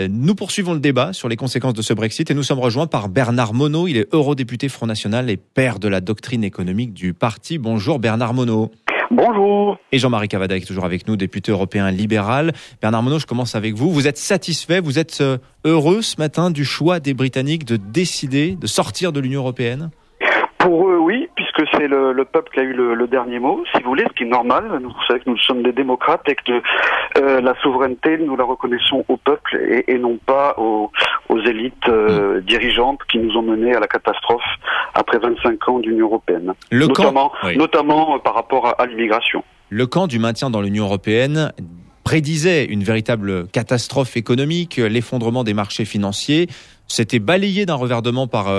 Nous poursuivons le débat sur les conséquences de ce Brexit et nous sommes rejoints par Bernard Monod. Il est eurodéputé Front National et père de la doctrine économique du parti. Bonjour Bernard Monod. Bonjour. Et Jean-Marie Cavada qui est toujours avec nous, député européen libéral. Bernard Monod, je commence avec vous. Vous êtes satisfait, vous êtes heureux ce matin du choix des Britanniques de décider de sortir de l'Union européenne ? Pour eux, oui, puisque c'est le peuple qui a eu le dernier mot, si vous voulez, ce qui est normal. Vous savez que nous sommes des démocrates et que la souveraineté, nous la reconnaissons au peuple et non pas aux élites dirigeantes qui nous ont menés à la catastrophe après 25 ans d'Union européenne. Notamment par rapport à l'immigration. Le camp du maintien dans l'Union européenne prédisait une véritable catastrophe économique, l'effondrement des marchés financiers. C'était balayé d'un revers de main par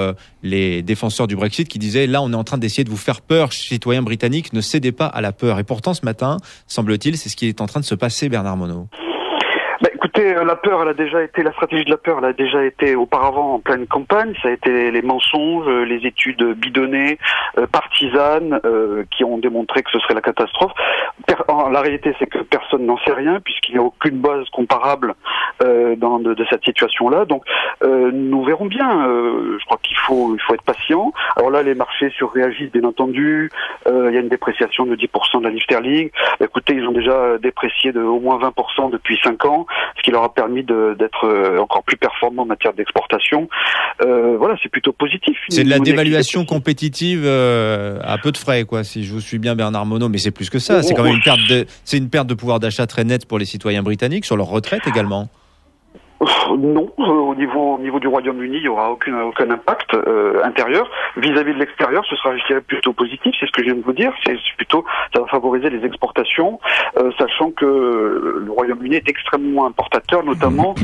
les défenseurs du Brexit qui disaient « Là, on est en train d'essayer de vous faire peur, citoyens britanniques, ne cédez pas à la peur ». Et pourtant, ce matin, semble-t-il, c'est ce qui est en train de se passer, Bernard Monod. Écoutez, la stratégie de la peur, elle a déjà été auparavant en pleine campagne. Ça a été les mensonges, les études bidonnées, partisanes, qui ont démontré que ce serait la catastrophe. La réalité, c'est que personne n'en sait rien, puisqu'il n'y a aucune base comparable de cette situation-là. Donc, nous verrons bien. Je crois qu'il faut être patient. Alors là, les marchés surréagissent, bien entendu. Il y a une dépréciation de 10% de la livre sterling. Écoutez, ils ont déjà déprécié de au moins 20% depuis 5 ans. Ce qui leur a permis d'être encore plus performants en matière d'exportation. Voilà, c'est plutôt positif. C'est de la dévaluation compétitive à peu de frais, quoi. Si je vous suis bien, Bernard Monod, mais c'est plus que ça. C'est quand même une perte de pouvoir d'achat très nette pour les citoyens britanniques sur leur retraite également. Non, au niveau du Royaume-Uni, il n'y aura aucun impact intérieur. Vis-à-vis de l'extérieur, ce sera, je dirais, plutôt positif. C'est ce que je viens de vous dire. Ça va favoriser les exportations, sachant que le Royaume-Uni est extrêmement importateur, notamment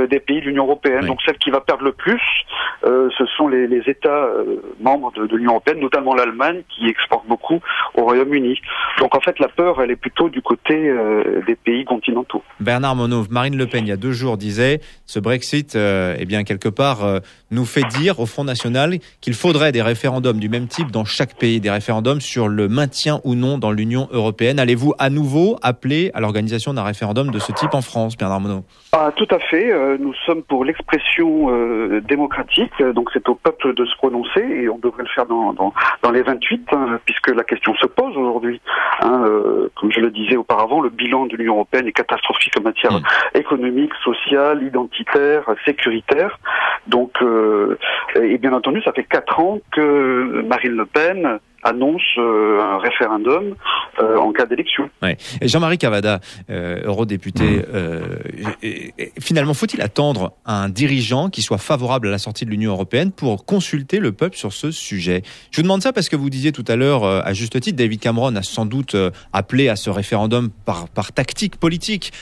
des pays de l'Union européenne. Oui. Donc, celle qui va perdre le plus, ce sont les États membres de l'Union européenne, notamment l'Allemagne, qui exporte beaucoup au Royaume-Uni. Donc, en fait, la peur, elle est plutôt du côté des pays continentaux. Bernard Monod, Marine Le Pen, il y a 2 jours, disait ce Brexit, quelque part, nous fait dire au Front National qu'il faudrait des référendums du même type dans chaque pays, des référendums sur le maintien ou non dans l'Union européenne. Allez-vous à nouveau appeler à l'organisation d'un référendum de ce type en France, Bernard Monod ? Tout à fait. Nous sommes pour l'expression démocratique, donc c'est au peuple de se prononcer et on devrait le faire dans les 28, puisque la question se pose aujourd'hui. Comme je le disais auparavant, le bilan de l'Union européenne est catastrophique en matière économique, sociale, identitaire, sécuritaire. Donc, et bien entendu, ça fait 4 ans que Marine Le Pen annonce un référendum en cas d'élection. Ouais. Et Jean-Marie Cavada, eurodéputé, finalement, faut-il attendre un dirigeant qui soit favorable à la sortie de l'Union européenne pour consulter le peuple sur ce sujet ? Je vous demande ça parce que vous disiez tout à l'heure, à juste titre, David Cameron a sans doute appelé à ce référendum par tactique politique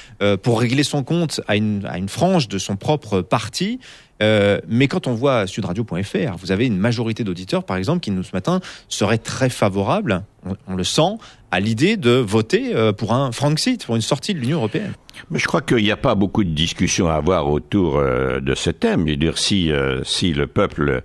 pour régler son compte à une frange de son propre parti. Mais quand on voit sudradio.fr, vous avez une majorité d'auditeurs, par exemple, qui ce matin seraient très favorables, on le sent, à l'idée de voter pour un Frexit, pour une sortie de l'Union européenne. Mais je crois qu'il n'y a pas beaucoup de discussions à avoir autour de ce thème. Je veux dire, si le peuple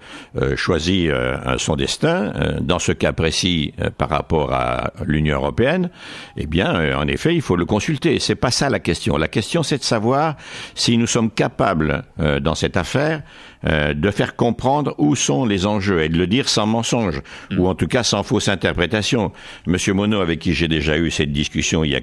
choisit son destin, dans ce cas précis par rapport à l'Union européenne, eh bien, en effet, il faut le consulter. C'est pas ça la question. La question, c'est de savoir si nous sommes capables, dans cette affaire, de faire comprendre où sont les enjeux et de le dire sans mensonge, ou en tout cas sans fausse interprétation. Monsieur Monod, avec qui j'ai déjà eu cette discussion il y a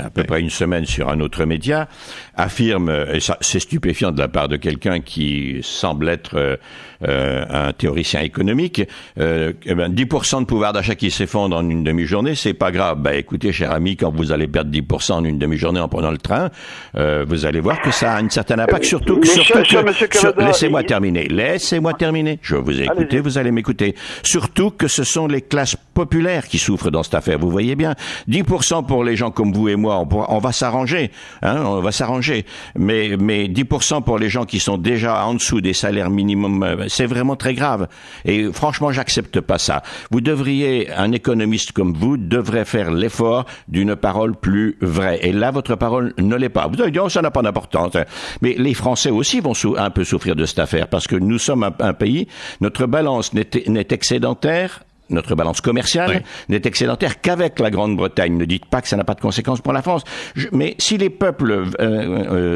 à peu près une semaine sur un autre média, affirme, et ça, c'est stupéfiant de la part de quelqu'un qui semble être un théoricien économique, 10% de pouvoir d'achat qui s'effondre en une demi-journée, c'est pas grave. Écoutez, cher ami, quand vous allez perdre 10% en une demi-journée en prenant le train, vous allez voir que ça a un certain impact, surtout que laissez-moi terminer. Je vous ai écouté, vous allez m'écouter. Surtout que ce sont les classes populaires qui souffrent dans cette affaire. Vous voyez bien, 10% pour les gens comme vous et moi, on va s'arranger, on va s'arranger. Mais 10% pour les gens qui sont déjà en dessous des salaires minimum, c'est vraiment très grave. Et franchement, j'accepte pas ça. Un économiste comme vous devrait faire l'effort d'une parole plus vraie. Et là, votre parole ne l'est pas. Vous allez dire, ça n'a pas d'importance. Mais les Français aussi vont un peu souffrir de cette affaire parce que nous sommes un pays, notre balance n'est excédentaire notre balance commerciale n'est excédentaire qu'avec la Grande-Bretagne. Ne dites pas que ça n'a pas de conséquences pour la France. Mais si les peuples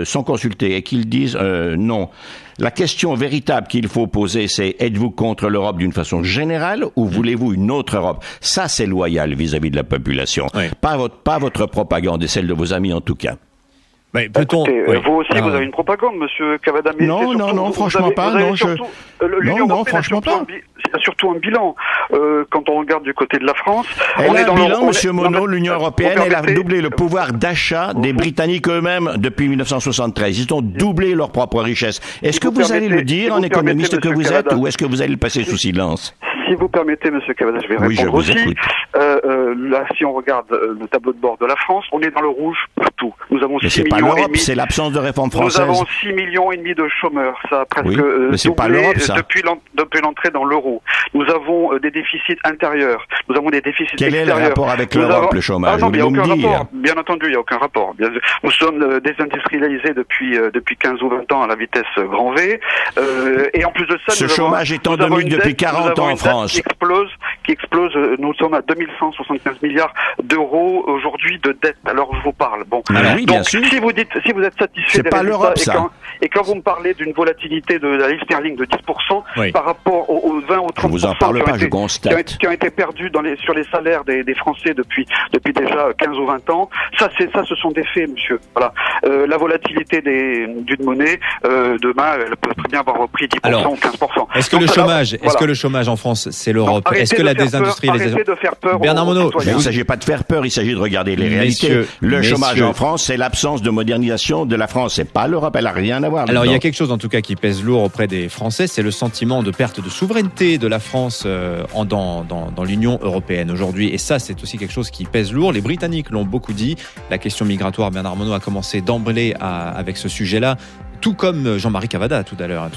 sont consultés et qu'ils disent non, la question véritable qu'il faut poser, c'est êtes-vous contre l'Europe d'une façon générale ou voulez-vous une autre Europe? Ça, c'est loyal vis-à-vis de la population. Pas votre propagande et celle de vos amis en tout cas. Mais peut-on... Vous aussi, vous avez une propagande, Monsieur Cavada. Mais non, franchement pas. Non, franchement pas. C'est surtout un bilan. Quand on regarde du côté de la France... Elle a un bilan, Monsieur Monod, l'Union européenne, elle a doublé le pouvoir d'achat des Britanniques eux-mêmes depuis 1973. Ils ont doublé leur propre richesse. Est-ce que vous allez le dire en économiste que vous êtes ou est-ce que vous allez le passer sous silence? Si vous permettez, Monsieur Cavada, je vais répondre aussi. Là, si on regarde le tableau de bord de la France, on est dans le rouge partout. Nous avons 6 millions et demi. C'est l'absence de réforme française. Nous avons 6 millions et demi de chômeurs. Ça a presque doublé depuis l'entrée dans l'euro. Nous avons des déficits intérieurs. Nous avons des déficits extérieurs. Quel est le rapport avec l'Europe, le chômage? Non, il n'y a aucun rapport. Bien entendu, il n'y a aucun rapport. Nous sommes désindustrialisés depuis 15 ou 20 ans à la vitesse grand V. Et en plus de ça, ce chômage est endémique depuis 40 ans en France. Qui explose. Nous sommes à 2175 milliards d'euros aujourd'hui de dette. Alors je vous parle. Bon. Alors, oui, donc si vous êtes satisfait des résultats et quand vous me parlez d'une volatilité de la livre sterling de 10% par rapport aux 20 ou 30% je vous en parle pas, je constate. Qui ont été perdus sur les salaires des Français depuis déjà 15 ou 20 ans. Ça, ce sont des faits, monsieur. Voilà. La volatilité d'une monnaie, demain, elle peut très bien avoir repris 10% ou 15%. Est-ce que le chômage en France, c'est l'Europe? Est-ce que la désindustrialisation... Arrêtez de faire peur. Bernard Monod, il ne s'agit pas de faire peur, il s'agit de regarder les réalités. Le chômage en France, c'est l'absence de modernisation de la France. C'est pas l'Europe, elle a rien à voir. Alors il y a quelque chose en tout cas qui pèse lourd auprès des Français, c'est le sentiment de perte de souveraineté de la France dans l'Union européenne aujourd'hui. Et ça, c'est aussi quelque chose qui pèse lourd. Les Britanniques l'ont beaucoup dit. La question migratoire, Bernard Monod a commencé d'emblée avec ce sujet-là. Tout comme Jean-Marie Cavada tout à l'heure,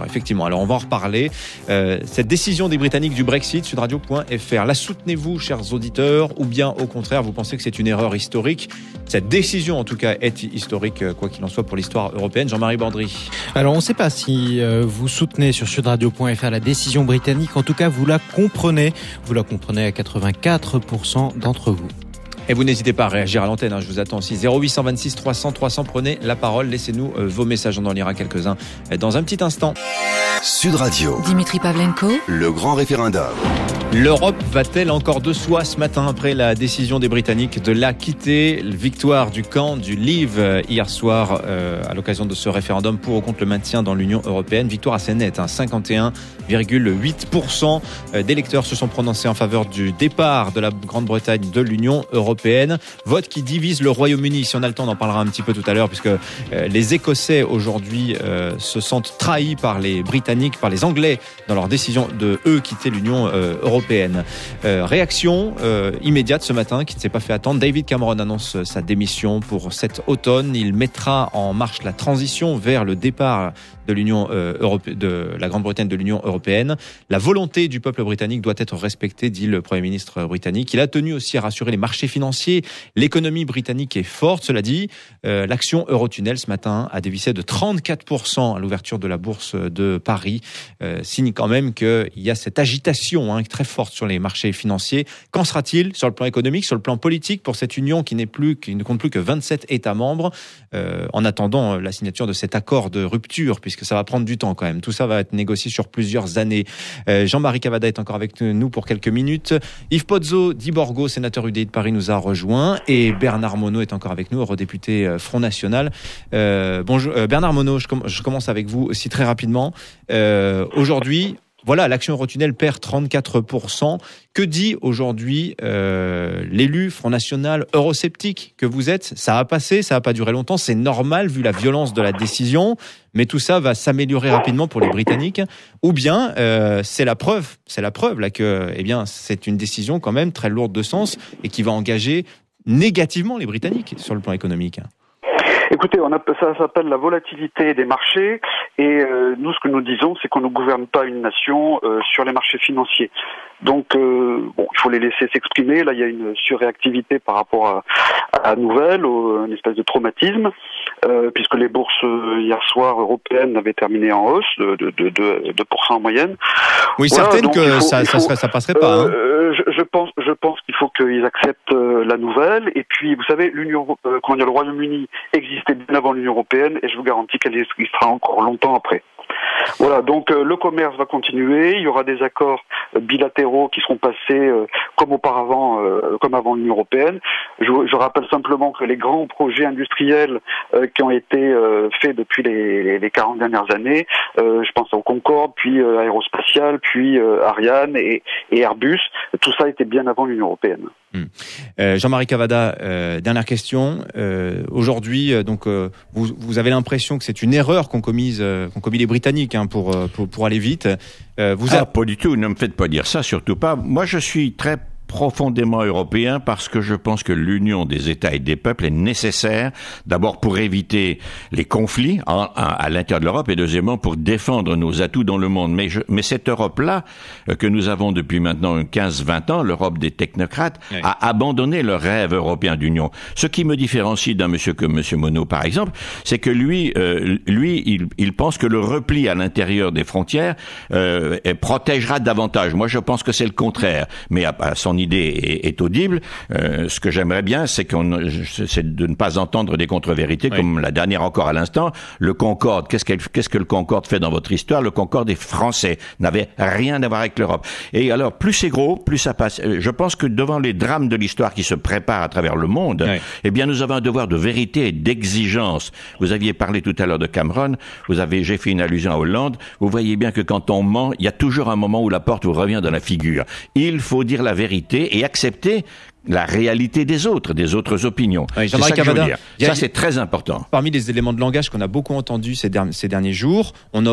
effectivement. Alors on va en reparler. Cette décision des Britanniques du Brexit, sudradio.fr, la soutenez-vous, chers auditeurs, ou bien au contraire, vous pensez que c'est une erreur historique? Cette décision, en tout cas, est historique, quoi qu'il en soit, pour l'histoire européenne. Jean-Marie Bandry. Alors on ne sait pas si vous soutenez sur sudradio.fr la décision britannique. En tout cas, vous la comprenez. Vous la comprenez à 84% d'entre vous. Et vous n'hésitez pas à réagir à l'antenne, je vous attends aussi. 0826 300 300, prenez la parole, laissez-nous vos messages, on en lira quelques-uns dans un petit instant. Sud Radio. Dimitri Pavlenko. Le grand référendum. L'Europe va-t-elle encore de soi ce matin après la décision des Britanniques de la quitter? Victoire du camp du Leave hier soir à l'occasion de ce référendum pour ou contre le maintien dans l'Union européenne. Victoire assez nette, 51,8% d'électeurs se sont prononcés en faveur du départ de la Grande-Bretagne de l'Union européenne. Vote qui divise le Royaume-Uni. Si on a le temps, on en parlera un petit peu tout à l'heure, puisque les Écossais aujourd'hui se sentent trahis par les Britanniques, par les Anglais dans leur décision de quitter l'Union européenne. Réaction immédiate ce matin qui ne s'est pas fait attendre. David Cameron annonce sa démission pour cet automne. Il mettra en marche la transition vers le départ de l'Union de la Grande-Bretagne de l'Union européenne. La volonté du peuple britannique doit être respectée, dit le Premier ministre britannique. Il a tenu aussi à rassurer les marchés financiers. L'économie britannique est forte. Cela dit, l'action Eurotunnel ce matin a dévissé de 34% à l'ouverture de la bourse de Paris. Signe quand même qu'il y a cette agitation très forte sur les marchés financiers. Qu'en sera-t-il sur le plan économique, sur le plan politique pour cette union qui ne compte plus que 27 États membres en attendant la signature de cet accord de rupture, puisque ça va prendre du temps quand même. Tout ça va être négocié sur plusieurs années. Jean-Marie Cavada est encore avec nous pour quelques minutes. Yves Pozzo Di Borgo, sénateur UDI de Paris, nous a rejoint. Et Bernard Monod est encore avec nous, eurodéputé Front National. Bonjour Bernard Monod, je commence avec vous aussi très rapidement. Aujourd'hui, voilà, l'action Eurotunnel perd 34%. Que dit aujourd'hui l'élu Front National eurosceptique que vous êtes? Ça a passé, ça n'a pas duré longtemps, c'est normal vu la violence de la décision, mais tout ça va s'améliorer rapidement pour les Britanniques. Ou bien c'est la preuve là que c'est une décision quand même très lourde de sens et qui va engager négativement les Britanniques sur le plan économique. Écoutez, ça s'appelle la volatilité des marchés et nous, ce que nous disons, c'est qu'on ne gouverne pas une nation sur les marchés financiers. Donc, il faut les laisser s'exprimer. Là, il y a une surréactivité par rapport à la nouvelle, une espèce de traumatisme. puisque les bourses hier soir européennes avaient terminé en hausse de 2% en moyenne. Oui, voilà, certaines que ça passerait pas. Hein. Je pense qu'il faut qu'ils acceptent la nouvelle. Et puis, vous savez, le Royaume-Uni existait bien avant l'Union européenne, et je vous garantis qu'il sera encore longtemps après. Voilà, donc le commerce va continuer, il y aura des accords bilatéraux qui seront passés comme auparavant, comme avant l'Union européenne. Je rappelle simplement que les grands projets industriels qui ont été faits depuis les 40 dernières années, je pense au Concorde, puis Aérospatiale, puis Ariane et Airbus, tout ça était bien avant l'Union européenne. Jean-Marie Cavada, dernière question. Aujourd'hui, donc, vous avez l'impression que c'est une erreur qu'ont commis les Britanniques pour aller vite. Pas du tout, ne me faites pas dire ça, surtout pas. Moi, je suis très profondément européen parce que je pense que l'union des États et des peuples est nécessaire, d'abord pour éviter les conflits à l'intérieur de l'Europe et deuxièmement pour défendre nos atouts dans le monde. Mais cette Europe-là, que nous avons depuis maintenant 15-20 ans, l'Europe des technocrates, oui, a abandonné le rêve européen d'union. Ce qui me différencie d'un monsieur comme monsieur Monod, par exemple, c'est que lui, il pense que le repli à l'intérieur des frontières protégera davantage. Moi, je pense que c'est le contraire. Mais à son idée est audible. Ce que j'aimerais bien, c'est de ne pas entendre des contre-vérités, oui, comme la dernière encore à l'instant. Le Concorde, qu'est-ce que le Concorde fait dans votre histoire? Le Concorde est français, n'avait rien à voir avec l'Europe. Et alors, plus c'est gros, plus ça passe. Je pense que devant les drames de l'histoire qui se préparent à travers le monde, oui, eh bien, nous avons un devoir de vérité et d'exigence. Vous aviez parlé tout à l'heure de Cameron, j'ai fait une allusion à Hollande. Vous voyez bien que quand on ment, il y a toujours un moment où la porte vous revient dans la figure. Il faut dire la vérité et accepter la réalité des autres opinions. Oui, c'est ça que je veux dire. Ça, c'est très important. Parmi les éléments de langage qu'on a beaucoup entendus ces derniers jours, on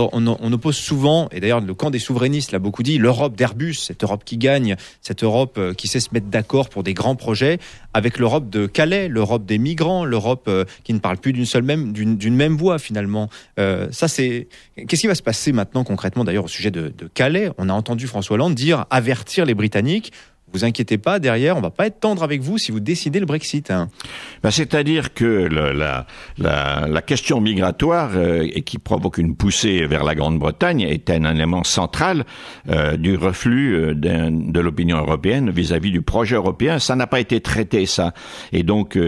oppose souvent, et d'ailleurs le camp des souverainistes l'a beaucoup dit, l'Europe d'Airbus, cette Europe qui gagne, cette Europe qui sait se mettre d'accord pour des grands projets, avec l'Europe de Calais, l'Europe des migrants, l'Europe qui ne parle plus d'une même voix finalement. Qu'est-ce qui va se passer maintenant concrètement d'ailleurs au sujet de Calais? On a entendu François Hollande avertir les Britanniques. Vous inquiétez pas, derrière, on va pas être tendre avec vous si vous décidez le Brexit. C'est-à-dire que la question migratoire et qui provoque une poussée vers la Grande-Bretagne est un élément central du reflux de l'opinion européenne vis-à-vis du projet européen. Ça n'a pas été traité, ça. Et donc,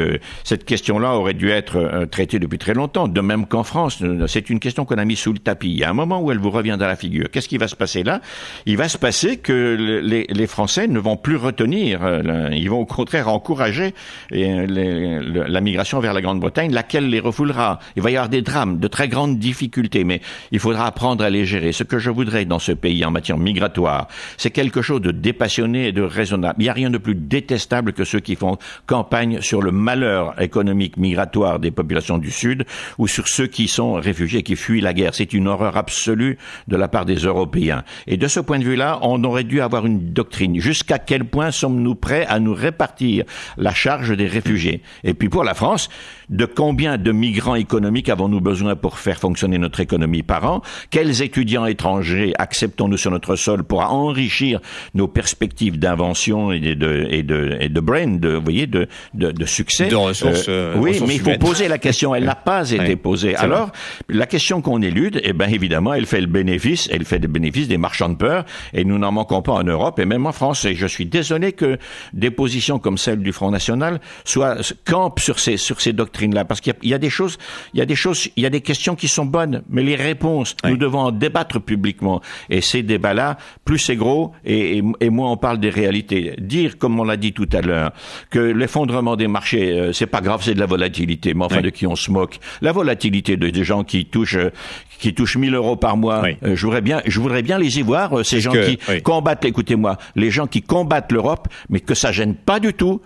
cette question-là aurait dû être traitée depuis très longtemps. De même qu'en France, c'est une question qu'on a mise sous le tapis. Il y a un moment où elle vous revient dans la figure. Qu'est-ce qui va se passer là? Il va se passer que les Français ne vont plus retenir, ils vont au contraire encourager la migration vers la Grande-Bretagne, laquelle les refoulera. Il va y avoir des drames, de très grandes difficultés, mais il faudra apprendre à les gérer. Ce que je voudrais dans ce pays en matière migratoire, c'est quelque chose de dépassionné et de raisonnable. Il n'y a rien de plus détestable que ceux qui font campagne sur le malheur économique migratoire des populations du Sud ou sur ceux qui sont réfugiés, qui fuient la guerre. C'est une horreur absolue de la part des Européens. Et de ce point de vue-là, on aurait dû avoir une doctrine. Jusqu'à quel point sommes-nous prêts à nous répartir la charge des réfugiés? Et puis pour la France, de combien de migrants économiques avons-nous besoin pour faire fonctionner notre économie par an? Quels étudiants étrangers acceptons-nous sur notre sol pour enrichir nos perspectives d'invention et de brain, vous voyez, de succès? De ressources. Oui, ressources mais il faut poser la question. Elle n'a pas été posée. Alors, la question qu'on élude, évidemment, elle fait le bénéfice des marchands de peur, et nous n'en manquons pas en Europe et même en France. Et je suis désolé que des positions comme celle du Front National campent sur ces doctrines-là, parce qu'il y a des questions qui sont bonnes, mais les réponses, nous devons en débattre publiquement. Et ces débats-là, plus c'est gros, et moins on parle des réalités. Dire, comme on l'a dit tout à l'heure, que l'effondrement des marchés, c'est pas grave, c'est de la volatilité, mais enfin de qui on se moque. La volatilité des gens qui touchent 1 000 € par mois, je voudrais bien les y voir, ces gens qui combattent, écoutez-moi, les gens qui combattent l'Europe, mais que ça gêne pas du tout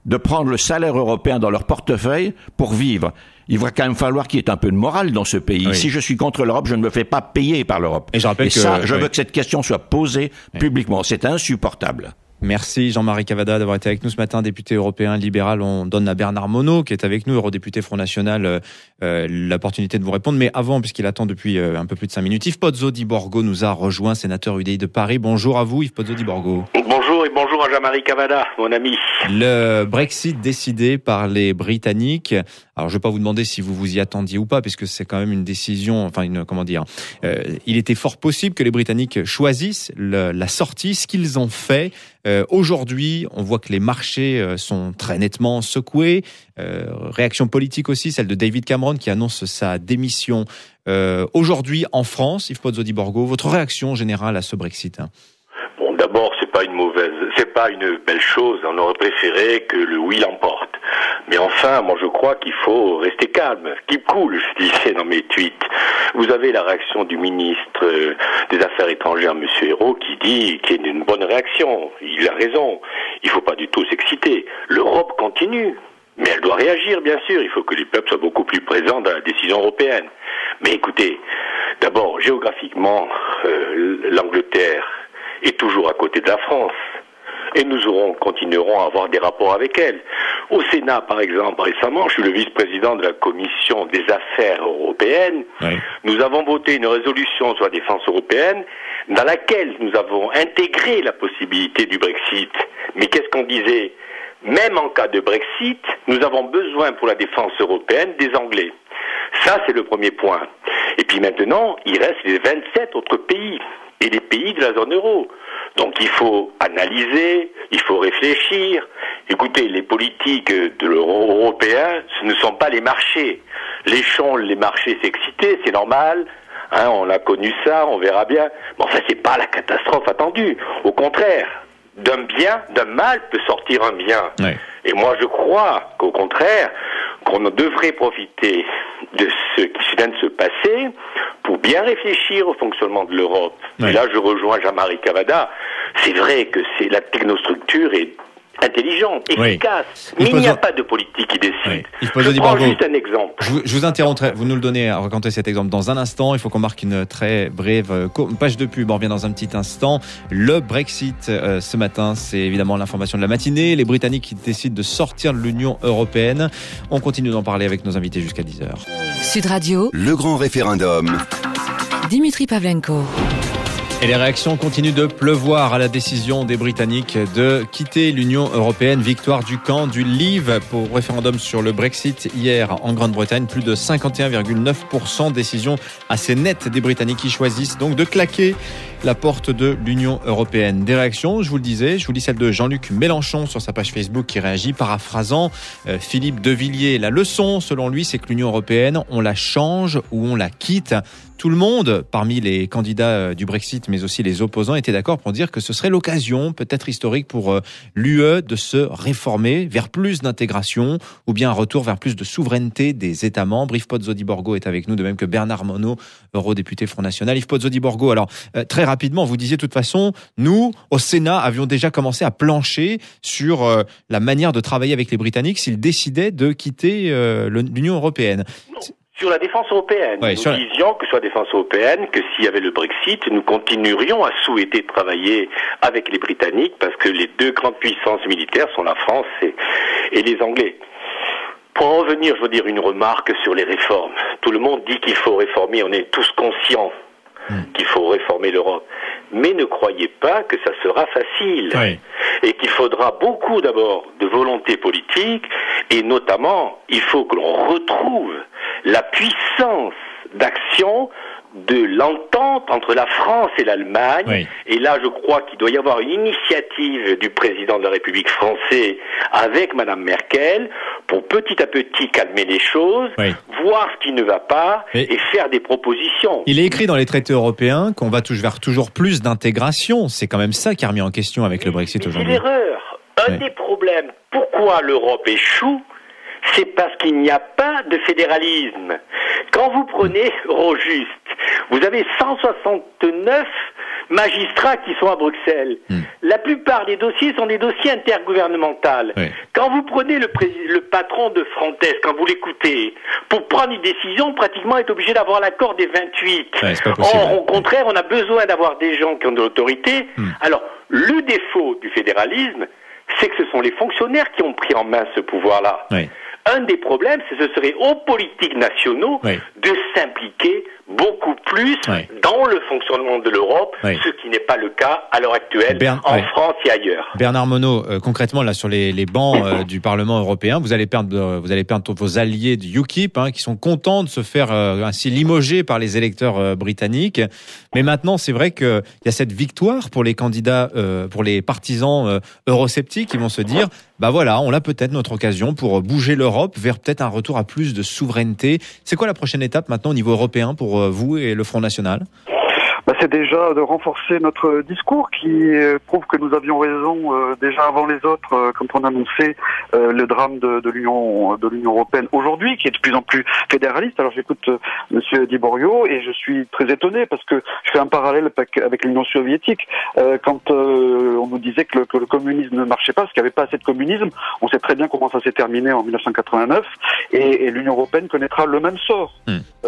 de prendre le salaire européen dans leur portefeuille pour vivre. Il va quand même falloir qu'il y ait un peu de morale dans ce pays. Si je suis contre l'Europe, je ne me fais pas payer par l'Europe. Et je veux que cette question soit posée publiquement. C'est insupportable. Merci Jean-Marie Cavada d'avoir été avec nous ce matin, député européen libéral. On donne à Bernard Monod, qui est avec nous, eurodéputé Front National, l'opportunité de vous répondre. Mais avant, puisqu'il attend depuis un peu plus de 5 minutes, Yves Pozzo di Borgo nous a rejoint, sénateur UDI de Paris. Bonjour à vous, Yves Pozzo di Borgo. Bonjour et bonjour à Jean-Marie Cavada, mon ami. Le Brexit décidé par les Britanniques. Alors, je ne vais pas vous demander si vous vous y attendiez ou pas, puisque c'est quand même une décision, il était fort possible que les Britanniques choisissent la sortie, ce qu'ils ont fait. Aujourd'hui, on voit que les marchés sont très nettement secoués. Réaction politique aussi, celle de David Cameron qui annonce sa démission. Aujourd'hui, en France, Yves Pozzo di Borgo, votre réaction générale à ce Brexit? Bon, d'abord, c'est pas une belle chose. On aurait préféré que le oui l'emporte. Mais enfin, moi je crois qu'il faut rester calme. Keep cool, je disais dans mes tweets. Vous avez la réaction du ministre des Affaires étrangères, Monsieur Hérault, qui est une bonne réaction. Il a raison. Il faut pas du tout s'exciter. L'Europe continue. Mais elle doit réagir, bien sûr. Il faut que les peuples soient beaucoup plus présents dans la décision européenne. Mais écoutez, d'abord, géographiquement, l'Angleterre est toujours à côté de la France. Et nous continuerons à avoir des rapports avec elle. Au Sénat, par exemple, récemment, je suis le vice-président de la Commission des Affaires européennes. Oui. Nous avons voté une résolution sur la défense européenne dans laquelle nous avons intégré la possibilité du Brexit. Mais qu'est-ce qu'on disait? Même en cas de Brexit, nous avons besoin pour la défense européenne des Anglais. Ça, c'est le premier point. Et puis maintenant, il reste les 27 autres pays et les pays de la zone euro. Donc il faut analyser, il faut réfléchir. Écoutez, les politiques de l'euro européen, ce ne sont pas les marchés. Laissons les marchés s'exciter, c'est normal. On a connu ça, on verra bien. Mais enfin, c'est pas la catastrophe attendue. Au contraire, d'un mal peut sortir un bien. Oui. Et moi, je crois qu'au contraire, qu'on devrait profiter de ce qui vient de se passer pour bien réfléchir au fonctionnement de l'Europe. Oui. Et là, je rejoins Jean-Marie Cavada. C'est vrai que la technostructure est intelligente, efficace, mais il n'y a pas de politique qui décide. Oui. Je prends juste un exemple. Je vous interromprai, vous nous le donnez à raconter cet exemple dans un instant. Il faut qu'on marque une très brève page de pub. On revient dans un petit instant. Le Brexit, ce matin, c'est évidemment l'information de la matinée. Les Britanniques qui décident de sortir de l'Union européenne. On continue d'en parler avec nos invités jusqu'à 10h. Sud Radio, le grand référendum. Dimitri Pavlenko. Et les réactions continuent de pleuvoir à la décision des Britanniques de quitter l'Union européenne. Victoire du camp du Leave pour référendum sur le Brexit hier en Grande-Bretagne. Plus de 51,9%. Décision assez nette des Britanniques qui choisissent donc de claquer la porte de l'Union européenne. Des réactions, je vous le disais, je vous lis celle de Jean-Luc Mélenchon sur sa page Facebook qui réagit paraphrasant Philippe Devilliers. La leçon, selon lui, c'est que l'Union européenne, on la change ou on la quitte. Tout le monde, parmi les candidats du Brexit, mais aussi les opposants, était d'accord pour dire que ce serait l'occasion, peut-être historique, pour l'UE de se réformer vers plus d'intégration ou bien un retour vers plus de souveraineté des États membres. Yves Pozzo di Borgo est avec nous, de même que Bernard Monod, eurodéputé Front National. Yves Pozzo di Borgo, alors très rapidement, vous disiez de toute façon, nous, au Sénat, avions déjà commencé à plancher sur la manière de travailler avec les Britanniques s'ils décidaient de quitter l'Union européenne. Sur la défense européenne, nous disions que sur la défense européenne, que s'il y avait le Brexit, nous continuerions à souhaiter travailler avec les Britanniques parce que les deux grandes puissances militaires sont la France et les Anglais. Pour en revenir, je veux dire une remarque sur les réformes. Tout le monde dit qu'il faut réformer, on est tous conscients qu'il faut réformer l'Europe. Mais ne croyez pas que ça sera facile. Oui. Et qu'il faudra beaucoup d'abord de volonté politique et notamment, il faut que l'on retrouve la puissance d'action de l'entente entre la France et l'Allemagne. Oui. Et là, je crois qu'il doit y avoir une initiative du président de la République français avec Madame Merkel pour petit à petit calmer les choses, voir ce qui ne va pas et faire des propositions. Il est écrit dans les traités européens qu'on va vers toujours plus d'intégration. C'est quand même ça qui est remis en question avec le Brexit aujourd'hui. C'est l'erreur. Un des problèmes, pourquoi l'Europe échoue, c'est parce qu'il n'y a pas de fédéralisme. Quand vous prenez Eurojust, vous avez 169 magistrats qui sont à Bruxelles. La plupart des dossiers sont des dossiers intergouvernementaux. Oui. Quand vous prenez le patron de Frontex, quand vous l'écoutez, pour prendre une décision, pratiquement est obligé d'avoir l'accord des 28. Ouais, c'est pas possible. Or, au contraire, on a besoin d'avoir des gens qui ont de l'autorité. Alors, le défaut du fédéralisme, c'est que ce sont les fonctionnaires qui ont pris en main ce pouvoir-là. Oui. Un des problèmes, c'est que ce serait aux politiques nationaux de s'impliquer beaucoup plus dans le fonctionnement de l'Europe, ce qui n'est pas le cas à l'heure actuelle en France et ailleurs. Bernard Monod, concrètement là sur les bancs du Parlement européen, vous allez perdre vos alliés du UKIP qui sont contents de se faire ainsi limoger par les électeurs britanniques. Mais maintenant, c'est vrai qu'il y a cette victoire pour les candidats, pour les partisans eurosceptiques qui vont se dire bah voilà, on a peut-être notre occasion pour bouger l'Europe vers peut-être un retour à plus de souveraineté. C'est quoi la prochaine étape maintenant au niveau européen pour vous et le Front National ? C'est déjà de renforcer notre discours qui prouve que nous avions raison déjà avant les autres quand on annonçait le drame de l'Union européenne aujourd'hui, qui est de plus en plus fédéraliste. Alors j'écoute Monsieur Di Borio et je suis très étonné parce que je fais un parallèle avec l'Union soviétique. Quand on nous disait que le communisme ne marchait pas, parce qu'il n'y avait pas assez de communisme, on sait très bien comment ça s'est terminé en 1989 et l'Union européenne connaîtra le même sort.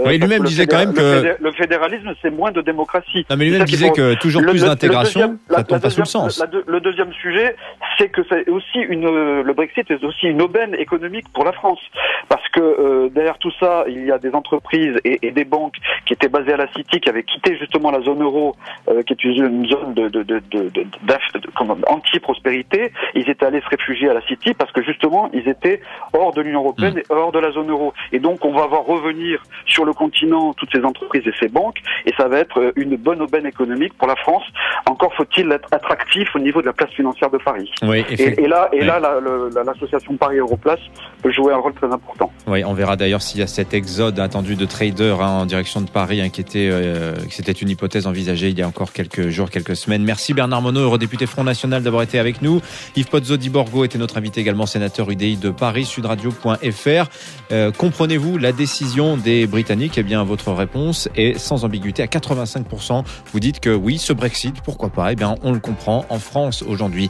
Oui, lui-même disait quand même que le fédéralisme c'est moins de démocratie. Non, mais lui-même disait que toujours plus d'intégration, ça tombe pas sous le sens. Le deuxième sujet, c'est que c'est aussi le Brexit est aussi une aubaine économique pour la France. Parce que derrière tout ça, il y a des entreprises et des banques qui étaient basées à la City, qui avaient quitté justement la zone euro, qui est une zone anti-prospérité. Ils étaient allés se réfugier à la City parce que justement, ils étaient hors de l'Union européenne et hors de la zone euro. Et donc, on va voir revenir sur le continent toutes ces entreprises et ces banques, et ça va être une bonne aubaine économique pour la France. Encore faut-il être attractif au niveau de la place financière de Paris. Oui, et là, l'association Paris Europlace peut jouer un rôle très important. Oui, on verra d'ailleurs s'il y a cet exode attendu de traders en direction de Paris, c'était une hypothèse envisagée il y a encore quelques jours, quelques semaines. Merci Bernard Monod, eurodéputé Front National, d'avoir été avec nous. Yves Pozzo di Borgo était notre invité également, sénateur UDI de Paris, sudradio.fr. Comprenez-vous la décision des Britanniques ? Eh bien, votre réponse est sans ambiguïté à 85%. Vous dites que oui, ce Brexit, pourquoi pas ? Eh bien, on le comprend en France aujourd'hui.